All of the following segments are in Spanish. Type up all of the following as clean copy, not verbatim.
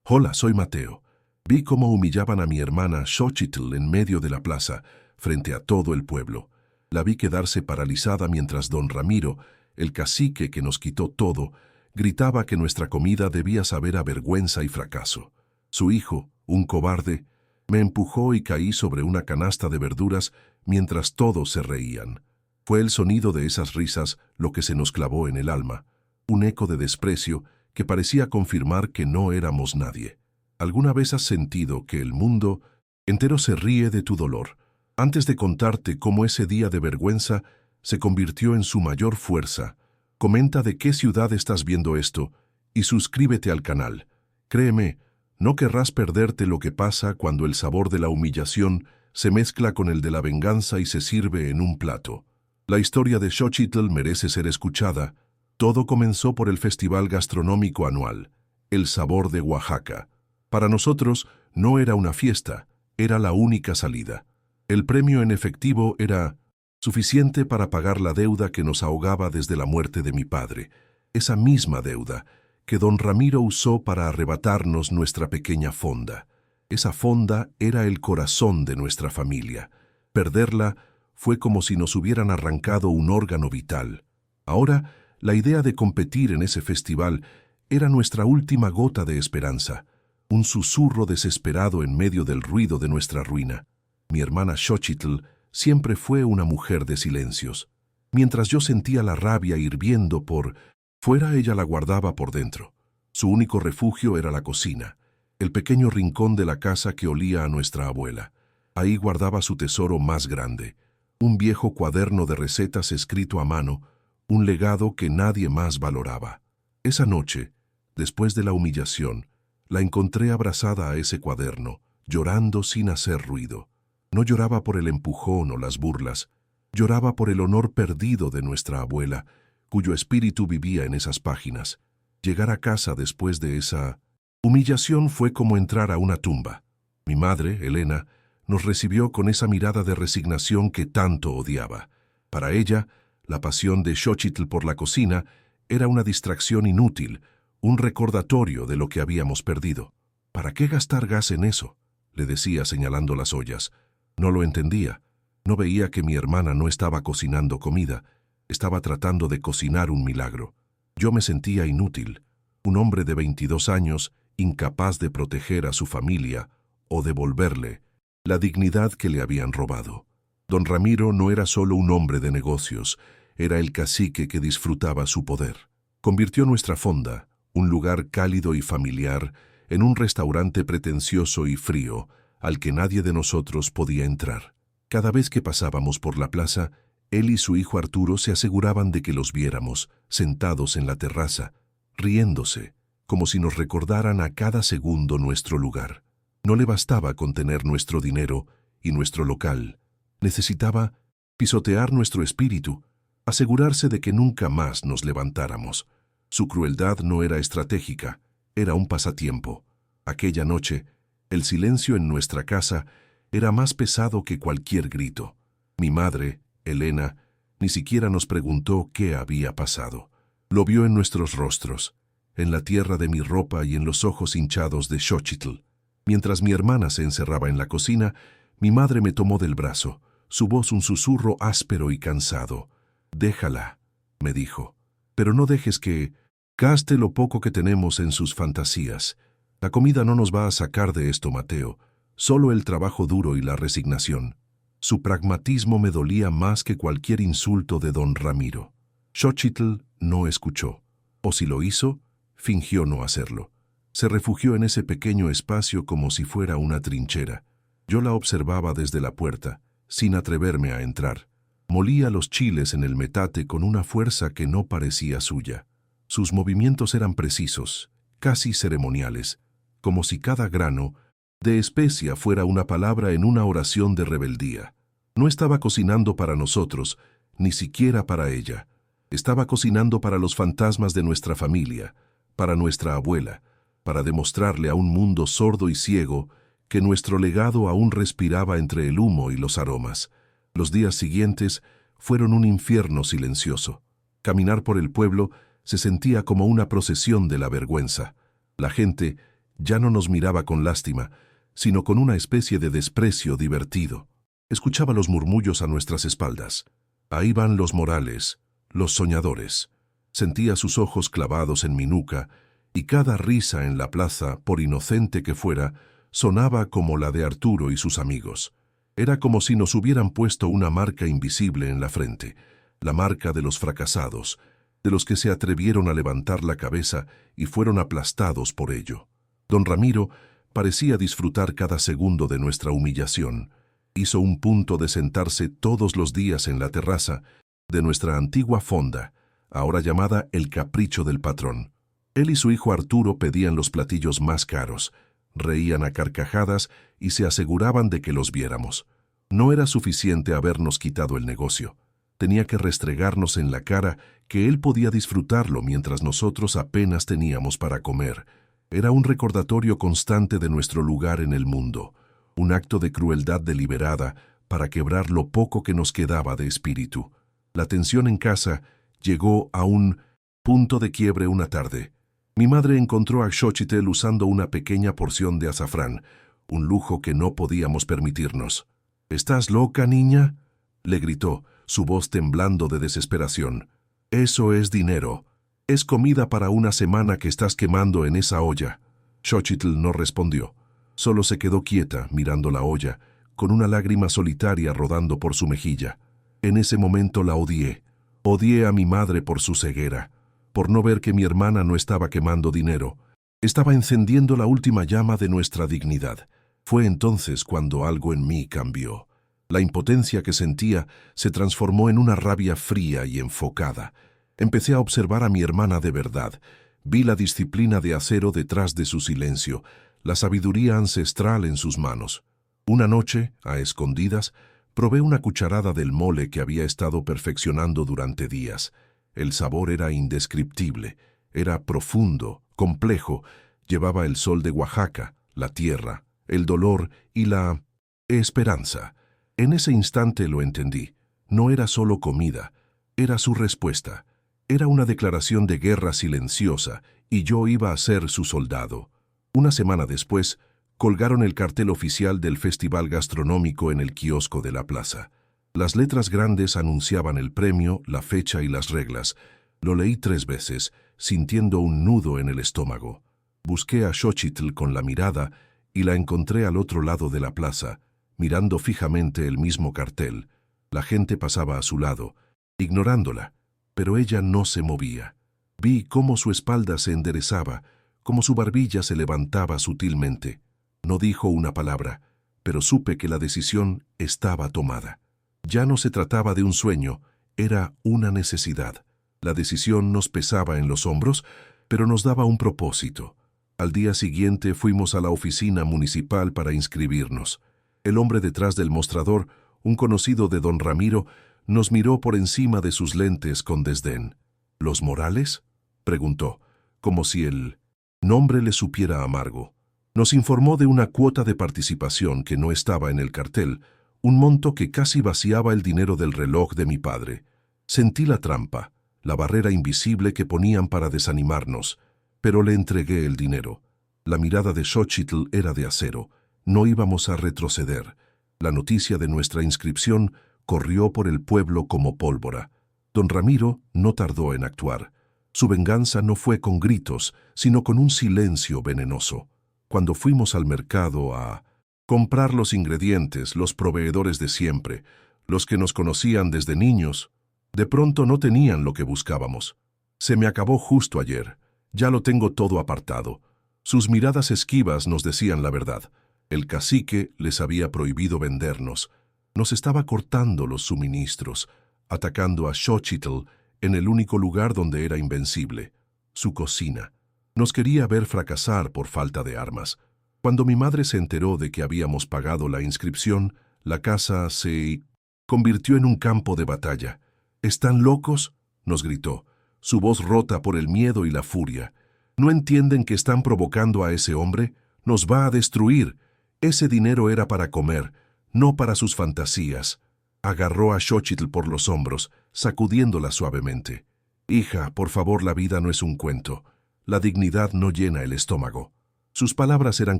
Hola, soy Mateo. Vi cómo humillaban a mi hermana Xochitl en medio de la plaza, frente a todo el pueblo. La vi quedarse paralizada mientras don Ramiro, el cacique que nos quitó todo, gritaba que nuestra comida debía saber a vergüenza y fracaso. Su hijo, un cobarde, me empujó y caí sobre una canasta de verduras mientras todos se reían. Fue el sonido de esas risas lo que se nos clavó en el alma, un eco de desprecio que parecía confirmar que no éramos nadie. ¿Alguna vez has sentido que el mundo entero se ríe de tu dolor? Antes de contarte cómo ese día de vergüenza se convirtió en su mayor fuerza, comenta de qué ciudad estás viendo esto y suscríbete al canal. Créeme, no querrás perderte lo que pasa cuando el sabor de la humillación se mezcla con el de la venganza y se sirve en un plato. La historia de Xochitl merece ser escuchada. Todo comenzó por el festival gastronómico anual, El Sabor de Oaxaca. Para nosotros no era una fiesta, era la única salida. El premio en efectivo era suficiente para pagar la deuda que nos ahogaba desde la muerte de mi padre, esa misma deuda que don Ramiro usó para arrebatarnos nuestra pequeña fonda. Esa fonda era el corazón de nuestra familia. Perderla fue como si nos hubieran arrancado un órgano vital. Ahora, la idea de competir en ese festival era nuestra última gota de esperanza, un susurro desesperado en medio del ruido de nuestra ruina. Mi hermana Xochitl siempre fue una mujer de silencios. Mientras yo sentía la rabia hirviendo por fuera, ella la guardaba por dentro. Su único refugio era la cocina, el pequeño rincón de la casa que olía a nuestra abuela. Ahí guardaba su tesoro más grande, un viejo cuaderno de recetas escrito a mano, un legado que nadie más valoraba. Esa noche, después de la humillación, la encontré abrazada a ese cuaderno, llorando sin hacer ruido. No lloraba por el empujón o las burlas, lloraba por el honor perdido de nuestra abuela, cuyo espíritu vivía en esas páginas. Llegar a casa después de esa humillación fue como entrar a una tumba. Mi madre, Elena, nos recibió con esa mirada de resignación que tanto odiaba. Para ella, la pasión de Xochitl por la cocina era una distracción inútil, un recordatorio de lo que habíamos perdido. ¿Para qué gastar gas en eso?, le decía señalando las ollas. No lo entendía. No veía que mi hermana no estaba cocinando comida, estaba tratando de cocinar un milagro. Yo me sentía inútil, un hombre de 22 años, incapaz de proteger a su familia o devolverle la dignidad que le habían robado. Don Ramiro no era solo un hombre de negocios, era el cacique que disfrutaba su poder. Convirtió nuestra fonda, un lugar cálido y familiar, en un restaurante pretencioso y frío, al que nadie de nosotros podía entrar. Cada vez que pasábamos por la plaza, él y su hijo Arturo se aseguraban de que los viéramos, sentados en la terraza, riéndose, como si nos recordaran a cada segundo nuestro lugar. No le bastaba con tener nuestro dinero y nuestro local. Necesitaba pisotear nuestro espíritu, asegurarse de que nunca más nos levantáramos. Su crueldad no era estratégica, era un pasatiempo. Aquella noche, el silencio en nuestra casa era más pesado que cualquier grito. Mi madre, Elena, ni siquiera nos preguntó qué había pasado. Lo vio en nuestros rostros, en la tierra de mi ropa y en los ojos hinchados de Xochitl. Mientras mi hermana se encerraba en la cocina, mi madre me tomó del brazo, su voz un susurro áspero y cansado. «Déjala», me dijo, «pero no dejes que gaste lo poco que tenemos en sus fantasías. La comida no nos va a sacar de esto, Mateo, solo el trabajo duro y la resignación». Su pragmatismo me dolía más que cualquier insulto de don Ramiro. Xochitl no escuchó, o si lo hizo, fingió no hacerlo. Se refugió en ese pequeño espacio como si fuera una trinchera. Yo la observaba desde la puerta, sin atreverme a entrar. Molía los chiles en el metate con una fuerza que no parecía suya. Sus movimientos eran precisos, casi ceremoniales, como si cada grano de especia fuera una palabra en una oración de rebeldía. No estaba cocinando para nosotros, ni siquiera para ella. Estaba cocinando para los fantasmas de nuestra familia, para nuestra abuela, para demostrarle a un mundo sordo y ciego que nuestro legado aún respiraba entre el humo y los aromas. Los días siguientes fueron un infierno silencioso. Caminar por el pueblo se sentía como una procesión de la vergüenza. La gente, Ya no nos miraba con lástima, sino con una especie de desprecio divertido. Escuchaba los murmullos a nuestras espaldas. Ahí van los morales, los soñadores. Sentía sus ojos clavados en mi nuca, y cada risa en la plaza, por inocente que fuera, sonaba como la de Arturo y sus amigos. Era como si nos hubieran puesto una marca invisible en la frente, la marca de los fracasados, de los que se atrevieron a levantar la cabeza y fueron aplastados por ello. Don Ramiro parecía disfrutar cada segundo de nuestra humillación. Hizo un punto de sentarse todos los días en la terraza de nuestra antigua fonda, ahora llamada El Capricho del Patrón. Él y su hijo Arturo pedían los platillos más caros, reían a carcajadas y se aseguraban de que los viéramos. No era suficiente habernos quitado el negocio. Tenía que restregarnos en la cara que él podía disfrutarlo mientras nosotros apenas teníamos para comer. Era un recordatorio constante de nuestro lugar en el mundo, un acto de crueldad deliberada para quebrar lo poco que nos quedaba de espíritu. La tensión en casa llegó a un punto de quiebre una tarde. Mi madre encontró a Xochitl usando una pequeña porción de azafrán, un lujo que no podíamos permitirnos. «¿Estás loca, niña?», le gritó, su voz temblando de desesperación. «Eso es dinero. Es comida para una semana que estás quemando en esa olla». Xochitl no respondió. Solo se quedó quieta, mirando la olla, con una lágrima solitaria rodando por su mejilla. En ese momento la odié. Odié a mi madre por su ceguera, por no ver que mi hermana no estaba quemando dinero. Estaba encendiendo la última llama de nuestra dignidad. Fue entonces cuando algo en mí cambió. La impotencia que sentía se transformó en una rabia fría y enfocada. Empecé a observar a mi hermana de verdad. Vi la disciplina de acero detrás de su silencio, la sabiduría ancestral en sus manos. Una noche, a escondidas, probé una cucharada del mole que había estado perfeccionando durante días. El sabor era indescriptible, era profundo, complejo, llevaba el sol de Oaxaca, la tierra, el dolor y la esperanza. En ese instante lo entendí. No era solo comida, era su respuesta. Era una declaración de guerra silenciosa y yo iba a ser su soldado. Una semana después, colgaron el cartel oficial del festival gastronómico en el kiosco de la plaza. Las letras grandes anunciaban el premio, la fecha y las reglas. Lo leí 3 veces, sintiendo un nudo en el estómago. Busqué a Xochitl con la mirada y la encontré al otro lado de la plaza, mirando fijamente el mismo cartel. La gente pasaba a su lado, ignorándola, pero ella no se movía. Vi cómo su espalda se enderezaba, cómo su barbilla se levantaba sutilmente. No dijo una palabra, pero supe que la decisión estaba tomada. Ya no se trataba de un sueño, era una necesidad. La decisión nos pesaba en los hombros, pero nos daba un propósito. Al día siguiente fuimos a la oficina municipal para inscribirnos. El hombre detrás del mostrador, un conocido de don Ramiro, nos miró por encima de sus lentes con desdén. ¿Los Morales?, preguntó, como si el nombre le supiera amargo. Nos informó de una cuota de participación que no estaba en el cartel, un monto que casi vaciaba el dinero del reloj de mi padre. Sentí la trampa, la barrera invisible que ponían para desanimarnos, pero le entregué el dinero. La mirada de Xochitl era de acero. No íbamos a retroceder. La noticia de nuestra inscripción corrió por el pueblo como pólvora. Don Ramiro no tardó en actuar. Su venganza no fue con gritos, sino con un silencio venenoso. Cuando fuimos al mercado a comprar los ingredientes, los proveedores de siempre, los que nos conocían desde niños, de pronto no tenían lo que buscábamos. Se me acabó justo ayer. Ya lo tengo todo apartado. Sus miradas esquivas nos decían la verdad. El cacique les había prohibido vendernos. Nos estaba cortando los suministros, atacando a Xochitl en el único lugar donde era invencible, su cocina. Nos quería ver fracasar por falta de armas. Cuando mi madre se enteró de que habíamos pagado la inscripción, la casa se convirtió en un campo de batalla. ¿Están locos?, nos gritó, su voz rota por el miedo y la furia. ¿No entienden que están provocando a ese hombre? Nos va a destruir. Ese dinero era para comer, no para sus fantasías. Agarró a Xochitl por los hombros, sacudiéndola suavemente. «Hija, por favor, la vida no es un cuento. La dignidad no llena el estómago». Sus palabras eran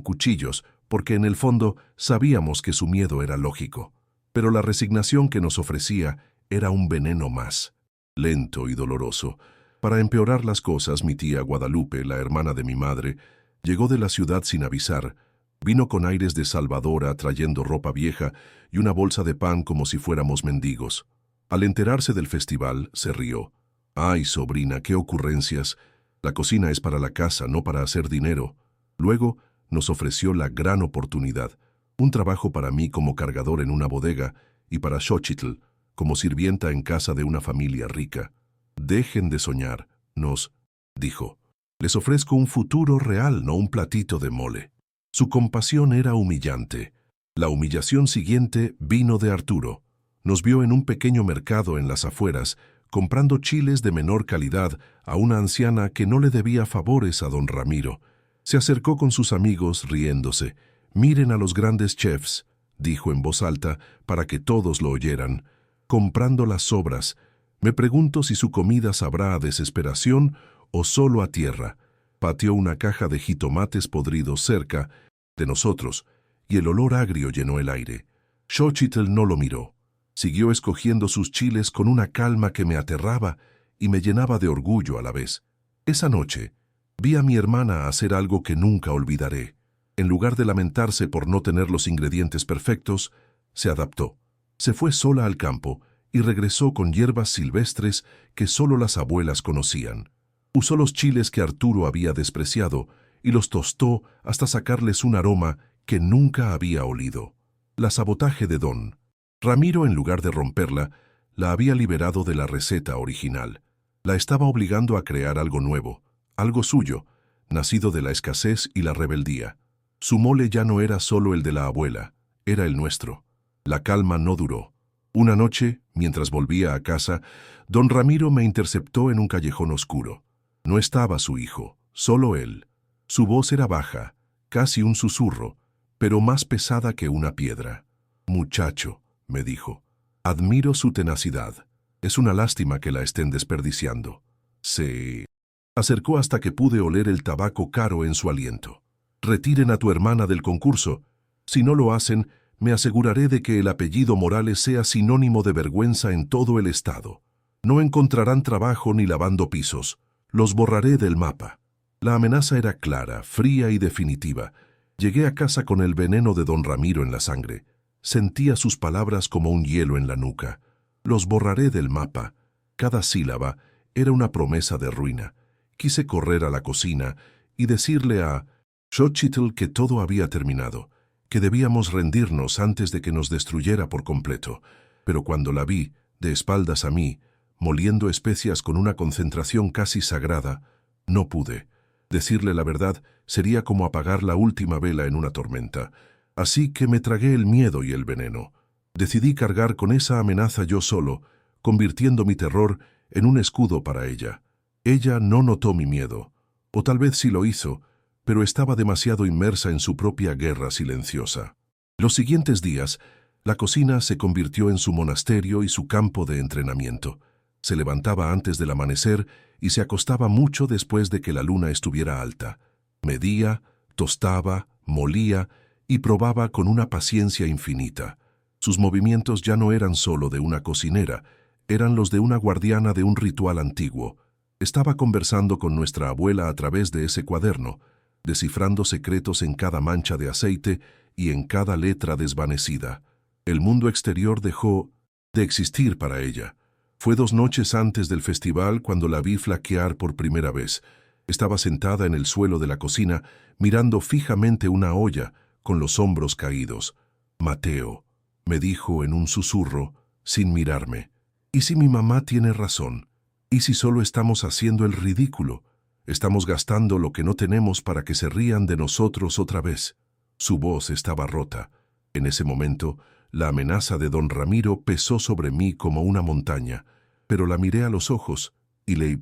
cuchillos, porque en el fondo sabíamos que su miedo era lógico. Pero la resignación que nos ofrecía era un veneno más, lento y doloroso. Para empeorar las cosas, mi tía Guadalupe, la hermana de mi madre, llegó de la ciudad sin avisar. Vino con aires de salvadora, trayendo ropa vieja y una bolsa de pan como si fuéramos mendigos. Al enterarse del festival, se rió. «Ay, sobrina, qué ocurrencias. La cocina es para la casa, no para hacer dinero». Luego nos ofreció la gran oportunidad, un trabajo para mí como cargador en una bodega y para Xochitl como sirvienta en casa de una familia rica. «Dejen de soñar», nos dijo. «Les ofrezco un futuro real, no un platito de mole». Su compasión era humillante. La humillación siguiente vino de Arturo. Nos vio en un pequeño mercado en las afueras, comprando chiles de menor calidad a una anciana que no le debía favores a don Ramiro. Se acercó con sus amigos riéndose. «Miren a los grandes chefs», dijo en voz alta para que todos lo oyeran, «comprando las sobras. Me pregunto si su comida sabrá a desesperación o solo a tierra». Pateó una caja de jitomates podridos cerca de nosotros, y el olor agrio llenó el aire. Xochitl no lo miró. Siguió escogiendo sus chiles con una calma que me aterraba y me llenaba de orgullo a la vez. Esa noche, vi a mi hermana hacer algo que nunca olvidaré. En lugar de lamentarse por no tener los ingredientes perfectos, se adaptó. Se fue sola al campo y regresó con hierbas silvestres que solo las abuelas conocían. Usó los chiles que Arturo había despreciado y los tostó hasta sacarles un aroma que nunca había olido. La sabotaje de don Ramiro, en lugar de romperla, la había liberado de la receta original. La estaba obligando a crear algo nuevo, algo suyo, nacido de la escasez y la rebeldía. Su mole ya no era solo el de la abuela, era el nuestro. La calma no duró. Una noche, mientras volvía a casa, don Ramiro me interceptó en un callejón oscuro. No estaba su hijo, solo él. Su voz era baja, casi un susurro, pero más pesada que una piedra. «Muchacho», me dijo, «admiro su tenacidad. Es una lástima que la estén desperdiciando». Se acercó hasta que pude oler el tabaco caro en su aliento. «Retiren a tu hermana del concurso. Si no lo hacen, me aseguraré de que el apellido Morales sea sinónimo de vergüenza en todo el estado. No encontrarán trabajo ni lavando pisos. Los borraré del mapa». La amenaza era clara, fría y definitiva. Llegué a casa con el veneno de don Ramiro en la sangre. Sentía sus palabras como un hielo en la nuca. «Los borraré del mapa». Cada sílaba era una promesa de ruina. Quise correr a la cocina y decirle a Xochitl que todo había terminado, que debíamos rendirnos antes de que nos destruyera por completo. Pero cuando la vi, de espaldas a mí, moliendo especias con una concentración casi sagrada, no pude. Decirle la verdad sería como apagar la última vela en una tormenta. Así que me tragué el miedo y el veneno. Decidí cargar con esa amenaza yo solo, convirtiendo mi terror en un escudo para ella. Ella no notó mi miedo, o tal vez sí lo hizo, pero estaba demasiado inmersa en su propia guerra silenciosa. Los siguientes días, la cocina se convirtió en su monasterio y su campo de entrenamiento. Se levantaba antes del amanecer y se acostaba mucho después de que la luna estuviera alta. Medía, tostaba, molía y probaba con una paciencia infinita. Sus movimientos ya no eran solo de una cocinera, eran los de una guardiana de un ritual antiguo. Estaba conversando con nuestra abuela a través de ese cuaderno, descifrando secretos en cada mancha de aceite y en cada letra desvanecida. El mundo exterior dejó de existir para ella. Fue 2 noches antes del festival cuando la vi flaquear por primera vez. Estaba sentada en el suelo de la cocina, mirando fijamente una olla, con los hombros caídos. «Mateo», me dijo en un susurro, sin mirarme. «¿Y si mi mamá tiene razón? ¿Y si solo estamos haciendo el ridículo? Estamos gastando lo que no tenemos para que se rían de nosotros otra vez». Su voz estaba rota. En ese momento, la amenaza de don Ramiro pesó sobre mí como una montaña, pero la miré a los ojos y le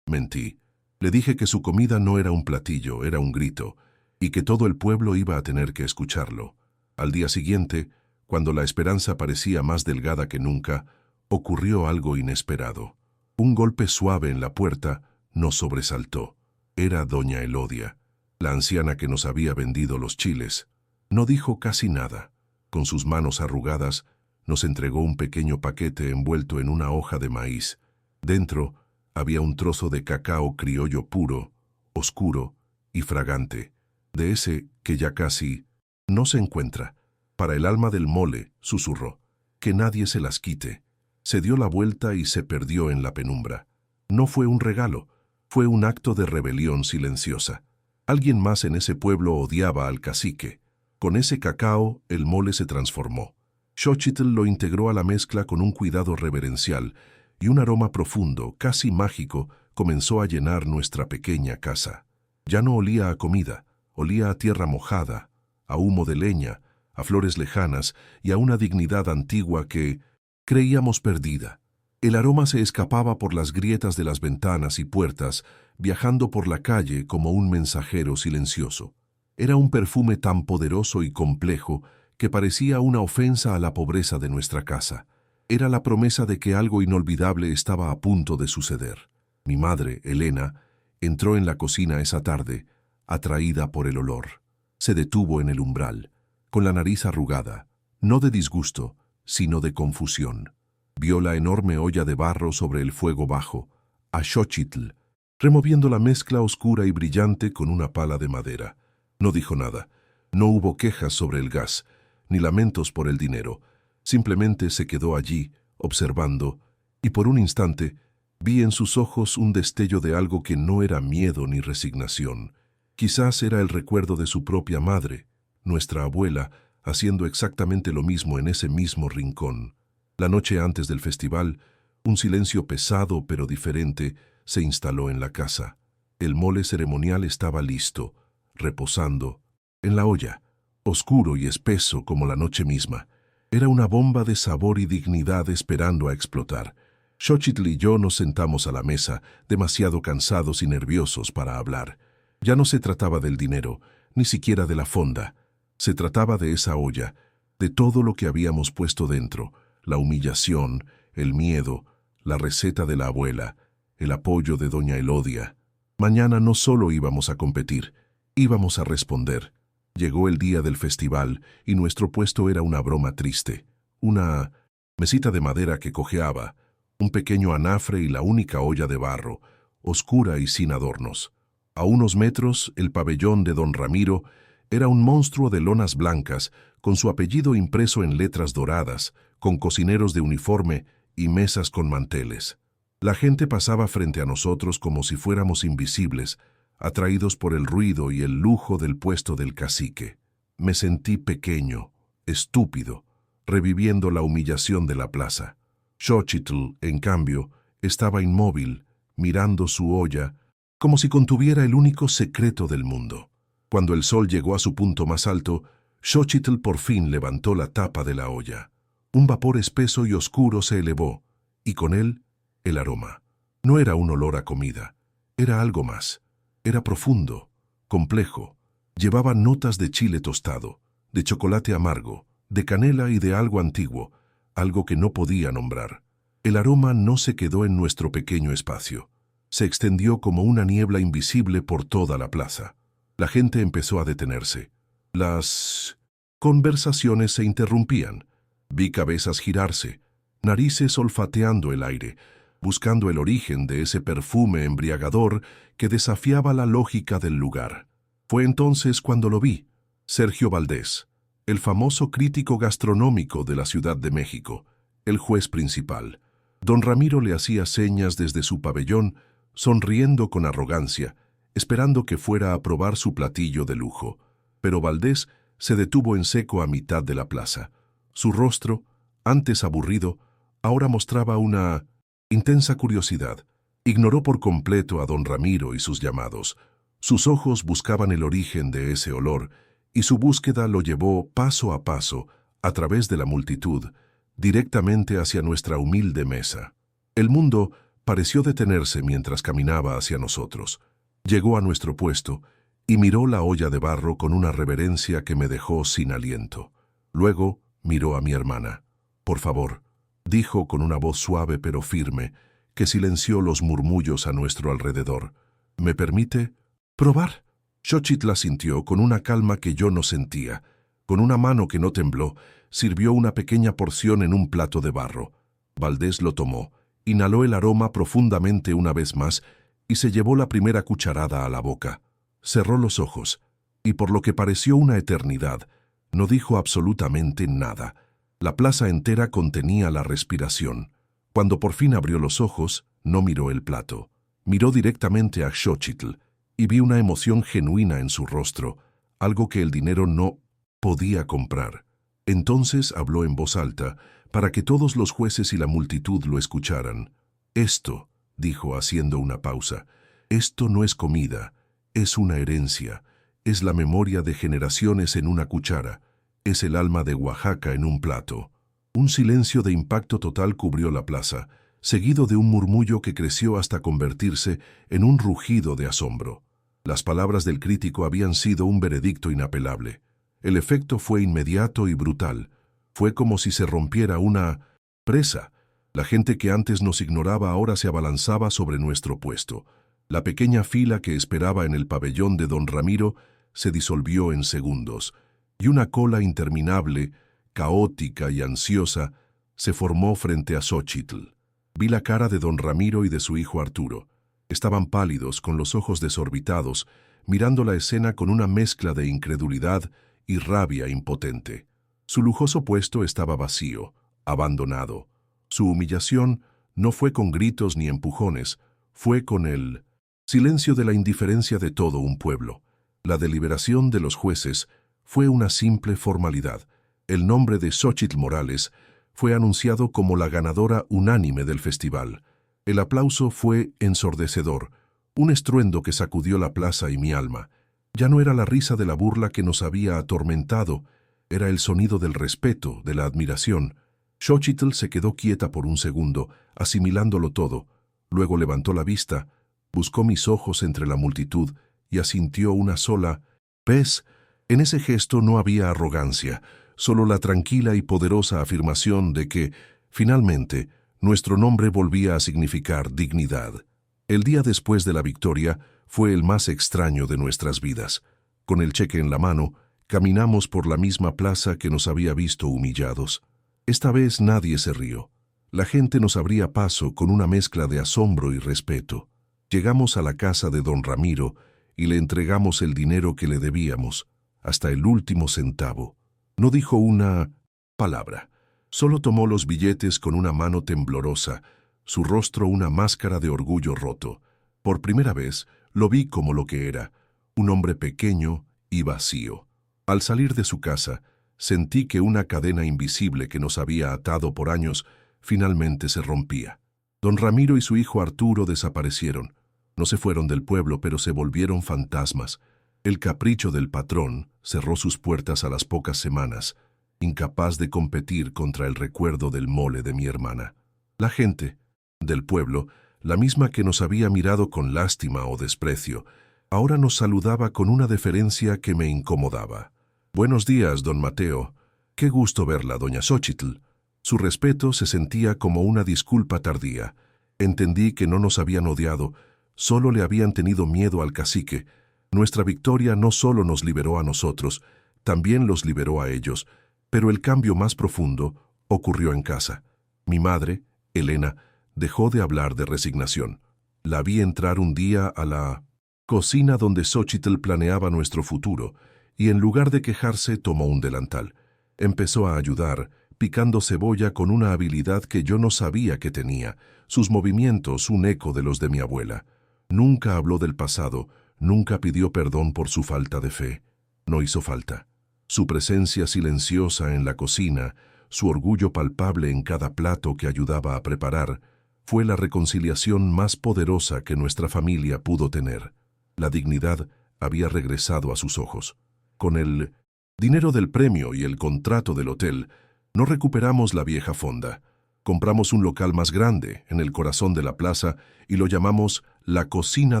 mentí. Le dije que su comida no era un platillo, era un grito, y que todo el pueblo iba a tener que escucharlo. Al día siguiente, cuando la esperanza parecía más delgada que nunca, ocurrió algo inesperado. Un golpe suave en la puerta nos sobresaltó. Era doña Elodia. La anciana que nos había vendido los chiles no dijo casi nada. Con sus manos arrugadas, nos entregó un pequeño paquete envuelto en una hoja de maíz. Dentro había un trozo de cacao criollo puro, oscuro y fragante, de ese que ya casi no se encuentra. Para el alma del mole, susurró, que nadie se las quite. Se dio la vuelta y se perdió en la penumbra. No fue un regalo, fue un acto de rebelión silenciosa. Alguien más en ese pueblo odiaba al cacique. Con ese cacao, el mole se transformó. Xochitl lo integró a la mezcla con un cuidado reverencial, y un aroma profundo, casi mágico, comenzó a llenar nuestra pequeña casa. Ya no olía a comida, olía a tierra mojada, a humo de leña, a flores lejanas y a una dignidad antigua que creíamos perdida. El aroma se escapaba por las grietas de las ventanas y puertas, viajando por la calle como un mensajero silencioso. Era un perfume tan poderoso y complejo que parecía una ofensa a la pobreza de nuestra casa. Era la promesa de que algo inolvidable estaba a punto de suceder. Mi madre, Elena, entró en la cocina esa tarde, atraída por el olor. Se detuvo en el umbral, con la nariz arrugada, no de disgusto, sino de confusión. Vio la enorme olla de barro sobre el fuego bajo, a Xochitl, removiendo la mezcla oscura y brillante con una pala de madera. No dijo nada. No hubo quejas sobre el gas, ni lamentos por el dinero. Simplemente se quedó allí, observando, y por un instante vi en sus ojos un destello de algo que no era miedo ni resignación. Quizás era el recuerdo de su propia madre, nuestra abuela, haciendo exactamente lo mismo en ese mismo rincón. La noche antes del festival, un silencio pesado pero diferente se instaló en la casa. El mole ceremonial estaba listo, reposando, en la olla, oscuro y espeso como la noche misma. Era una bomba de sabor y dignidad esperando a explotar. Xochitl y yo nos sentamos a la mesa, demasiado cansados y nerviosos para hablar. Ya no se trataba del dinero, ni siquiera de la fonda. Se trataba de esa olla, de todo lo que habíamos puesto dentro, la humillación, el miedo, la receta de la abuela, el apoyo de doña Elodia. Mañana no solo íbamos a competir, íbamos a responder. Llegó el día del festival y nuestro puesto era una broma triste. Una mesita de madera que cojeaba, un pequeño anafre y la única olla de barro, oscura y sin adornos. A unos metros, el pabellón de don Ramiro era un monstruo de lonas blancas, con su apellido impreso en letras doradas, con cocineros de uniforme y mesas con manteles. La gente pasaba frente a nosotros como si fuéramos invisibles, atraídos por el ruido y el lujo del puesto del cacique. Me sentí pequeño, estúpido, reviviendo la humillación de la plaza. Xochitl, en cambio, estaba inmóvil, mirando su olla, como si contuviera el único secreto del mundo. Cuando el sol llegó a su punto más alto, Xochitl por fin levantó la tapa de la olla. Un vapor espeso y oscuro se elevó, y con él, el aroma. No era un olor a comida, era algo más. Era profundo, complejo. Llevaba notas de chile tostado, de chocolate amargo, de canela y de algo antiguo, algo que no podía nombrar. El aroma no se quedó en nuestro pequeño espacio. Se extendió como una niebla invisible por toda la plaza. La gente empezó a detenerse. Las conversaciones se interrumpían. Vi cabezas girarse, narices olfateando el aire, buscando el origen de ese perfume embriagador que desafiaba la lógica del lugar. Fue entonces cuando lo vi, Sergio Valdés, el famoso crítico gastronómico de la Ciudad de México, el juez principal. Don Ramiro le hacía señas desde su pabellón, sonriendo con arrogancia, esperando que fuera a probar su platillo de lujo. Pero Valdés se detuvo en seco a mitad de la plaza. Su rostro, antes aburrido, ahora mostraba una intensa curiosidad. Ignoró por completo a don Ramiro y sus llamados. Sus ojos buscaban el origen de ese olor, y su búsqueda lo llevó paso a paso, a través de la multitud, directamente hacia nuestra humilde mesa. El mundo pareció detenerse mientras caminaba hacia nosotros. Llegó a nuestro puesto y miró la olla de barro con una reverencia que me dejó sin aliento. Luego miró a mi hermana. «Por favor», dijo con una voz suave pero firme, que silenció los murmullos a nuestro alrededor. «¿Me permite probar?». Xochitl sintió con una calma que yo no sentía. Con una mano que no tembló, sirvió una pequeña porción en un plato de barro. Valdés lo tomó, inhaló el aroma profundamente una vez más y se llevó la primera cucharada a la boca. Cerró los ojos, y por lo que pareció una eternidad, no dijo absolutamente nada. La plaza entera contenía la respiración. Cuando por fin abrió los ojos, no miró el plato. Miró directamente a Xochitl y vi una emoción genuina en su rostro, algo que el dinero no podía comprar. Entonces habló en voz alta, para que todos los jueces y la multitud lo escucharan. «Esto», dijo haciendo una pausa, «esto no es comida, es una herencia, es la memoria de generaciones en una cuchara, es el alma de Oaxaca en un plato». Un silencio de impacto total cubrió la plaza, seguido de un murmullo que creció hasta convertirse en un rugido de asombro. Las palabras del crítico habían sido un veredicto inapelable. El efecto fue inmediato y brutal. Fue como si se rompiera una presa. La gente que antes nos ignoraba ahora se abalanzaba sobre nuestro puesto. La pequeña fila que esperaba en el pabellón de don Ramiro se disolvió en segundos, y una cola interminable, caótica y ansiosa, se formó frente a Xochitl. Vi la cara de don Ramiro y de su hijo Arturo. Estaban pálidos, con los ojos desorbitados, mirando la escena con una mezcla de incredulidad y rabia impotente. Su lujoso puesto estaba vacío, abandonado. Su humillación no fue con gritos ni empujones, fue con el silencio de la indiferencia de todo un pueblo. La deliberación de los jueces fue una simple formalidad. El nombre de Xochitl Morales fue anunciado como la ganadora unánime del festival. El aplauso fue ensordecedor, un estruendo que sacudió la plaza y mi alma. Ya no era la risa de la burla que nos había atormentado, era el sonido del respeto, de la admiración. Xochitl se quedó quieta por un segundo, asimilándolo todo. Luego levantó la vista, buscó mis ojos entre la multitud y asintió una sola vez. En ese gesto no había arrogancia, solo la tranquila y poderosa afirmación de que, finalmente, nuestro nombre volvía a significar dignidad. El día después de la victoria fue el más extraño de nuestras vidas. Con el cheque en la mano, caminamos por la misma plaza que nos había visto humillados. Esta vez nadie se rió. La gente nos abría paso con una mezcla de asombro y respeto. Llegamos a la casa de don Ramiro y le entregamos el dinero que le debíamos, hasta el último centavo. No dijo una palabra. Solo tomó los billetes con una mano temblorosa, su rostro una máscara de orgullo roto. Por primera vez lo vi como lo que era, un hombre pequeño y vacío. Al salir de su casa, sentí que una cadena invisible que nos había atado por años finalmente se rompía. Don Ramiro y su hijo Arturo desaparecieron. No se fueron del pueblo, pero se volvieron fantasmas. El capricho del patrón cerró sus puertas a las pocas semanas, incapaz de competir contra el recuerdo del mole de mi hermana. La gente del pueblo, la misma que nos había mirado con lástima o desprecio, ahora nos saludaba con una deferencia que me incomodaba. «Buenos días, don Mateo. Qué gusto verla, doña Xochitl». Su respeto se sentía como una disculpa tardía. Entendí que no nos habían odiado, solo le habían tenido miedo al cacique. Nuestra victoria no solo nos liberó a nosotros, también los liberó a ellos, pero el cambio más profundo ocurrió en casa. Mi madre, Elena, dejó de hablar de resignación. La vi entrar un día a la cocina donde Xochitl planeaba nuestro futuro, y en lugar de quejarse tomó un delantal. Empezó a ayudar, picando cebolla con una habilidad que yo no sabía que tenía, sus movimientos un eco de los de mi abuela. Nunca habló del pasado, nunca pidió perdón por su falta de fe. No hizo falta. Su presencia silenciosa en la cocina, su orgullo palpable en cada plato que ayudaba a preparar, fue la reconciliación más poderosa que nuestra familia pudo tener. La dignidad había regresado a sus ojos. Con el dinero del premio y el contrato del hotel, no recuperamos la vieja fonda. Compramos un local más grande, en el corazón de la plaza, y lo llamamos la cocina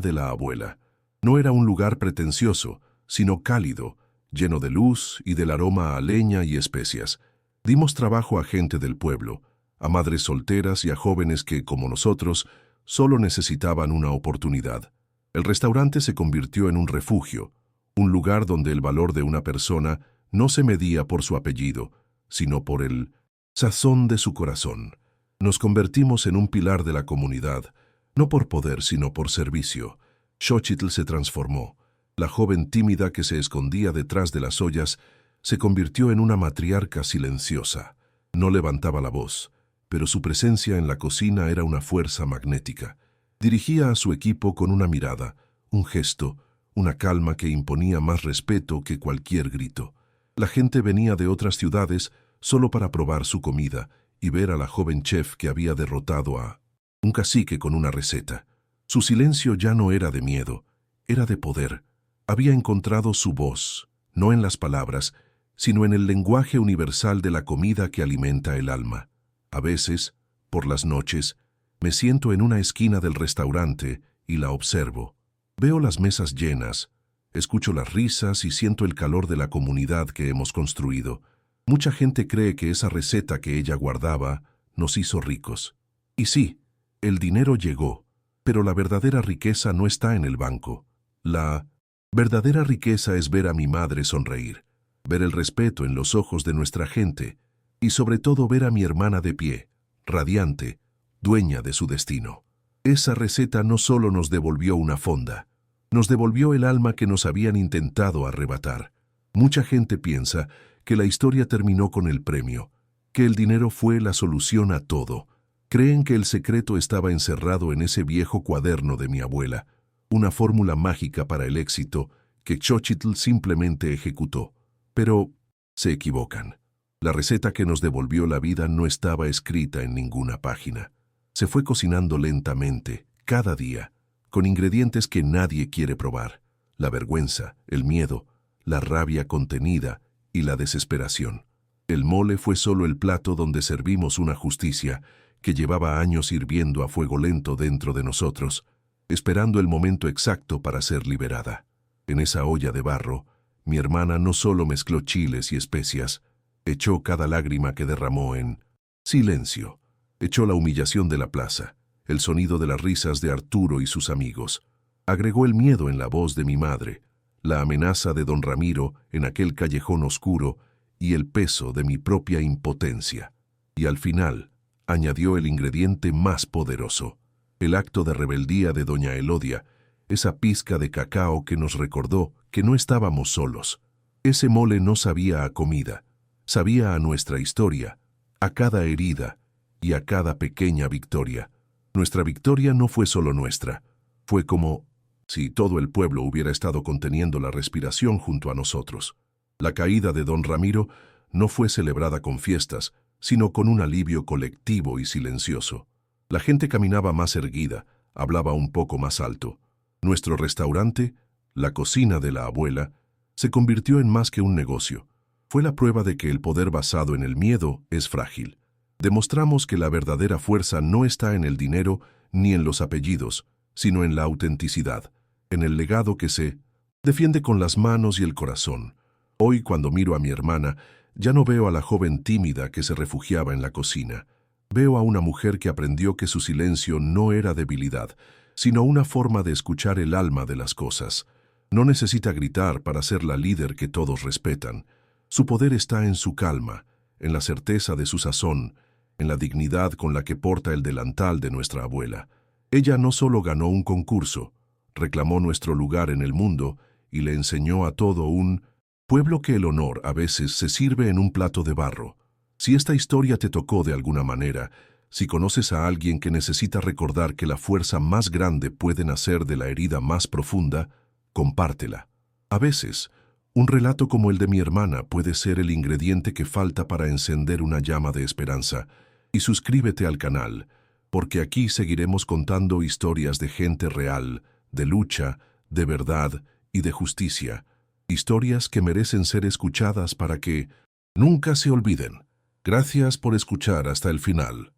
de la abuela. No era un lugar pretencioso, sino cálido, lleno de luz y del aroma a leña y especias. Dimos trabajo a gente del pueblo, a madres solteras y a jóvenes que, como nosotros, solo necesitaban una oportunidad. El restaurante se convirtió en un refugio, un lugar donde el valor de una persona no se medía por su apellido, sino por el sazón de su corazón. Nos convertimos en un pilar de la comunidad, no por poder, sino por servicio. Xochitl se transformó. La joven tímida que se escondía detrás de las ollas se convirtió en una matriarca silenciosa. No levantaba la voz, pero su presencia en la cocina era una fuerza magnética. Dirigía a su equipo con una mirada, un gesto, una calma que imponía más respeto que cualquier grito. La gente venía de otras ciudades solo para probar su comida y ver a la joven chef que había derrotado a un cacique con una receta. Su silencio ya no era de miedo, era de poder. Había encontrado su voz, no en las palabras, sino en el lenguaje universal de la comida que alimenta el alma. A veces, por las noches, me siento en una esquina del restaurante y la observo. Veo las mesas llenas, escucho las risas y siento el calor de la comunidad que hemos construido. Mucha gente cree que esa receta que ella guardaba nos hizo ricos. Y sí, el dinero llegó, pero la verdadera riqueza no está en el banco. La verdadera riqueza es ver a mi madre sonreír, ver el respeto en los ojos de nuestra gente y sobre todo ver a mi hermana de pie, radiante, dueña de su destino. Esa receta no solo nos devolvió una fonda, nos devolvió el alma que nos habían intentado arrebatar. Mucha gente piensa que la historia terminó con el premio, que el dinero fue la solución a todo. Creen que el secreto estaba encerrado en ese viejo cuaderno de mi abuela, una fórmula mágica para el éxito que Xochitl simplemente ejecutó. Pero se equivocan. La receta que nos devolvió la vida no estaba escrita en ninguna página. Se fue cocinando lentamente, cada día, con ingredientes que nadie quiere probar: la vergüenza, el miedo, la rabia contenida y la desesperación. El mole fue solo el plato donde servimos una justicia que llevaba años hirviendo a fuego lento dentro de nosotros, esperando el momento exacto para ser liberada. En esa olla de barro, mi hermana no solo mezcló chiles y especias, echó cada lágrima que derramó en silencio. Echó la humillación de la plaza, el sonido de las risas de Arturo y sus amigos. Agregó el miedo en la voz de mi madre, la amenaza de don Ramiro en aquel callejón oscuro y el peso de mi propia impotencia. Y al final, añadió el ingrediente más poderoso, el acto de rebeldía de doña Elodia, esa pizca de cacao que nos recordó que no estábamos solos. Ese mole no sabía a comida, sabía a nuestra historia, a cada herida y a cada pequeña victoria. Nuestra victoria no fue solo nuestra, fue como si todo el pueblo hubiera estado conteniendo la respiración junto a nosotros. La caída de don Ramiro no fue celebrada con fiestas, sino con un alivio colectivo y silencioso. La gente caminaba más erguida, hablaba un poco más alto. Nuestro restaurante, la cocina de la abuela, se convirtió en más que un negocio. Fue la prueba de que el poder basado en el miedo es frágil. Demostramos que la verdadera fuerza no está en el dinero ni en los apellidos, sino en la autenticidad, en el legado que se defiende con las manos y el corazón. Hoy, cuando miro a mi hermana, ya no veo a la joven tímida que se refugiaba en la cocina. Veo a una mujer que aprendió que su silencio no era debilidad, sino una forma de escuchar el alma de las cosas. No necesita gritar para ser la líder que todos respetan. Su poder está en su calma, en la certeza de su sazón, en la dignidad con la que porta el delantal de nuestra abuela. Ella no solo ganó un concurso, reclamó nuestro lugar en el mundo y le enseñó a todo un pueblo que el honor a veces se sirve en un plato de barro. Si esta historia te tocó de alguna manera, si conoces a alguien que necesita recordar que la fuerza más grande puede nacer de la herida más profunda, compártela. A veces, un relato como el de mi hermana puede ser el ingrediente que falta para encender una llama de esperanza. Y suscríbete al canal, porque aquí seguiremos contando historias de gente real, de lucha, de verdad y de justicia. Historias que merecen ser escuchadas para que nunca se olviden. Gracias por escuchar hasta el final.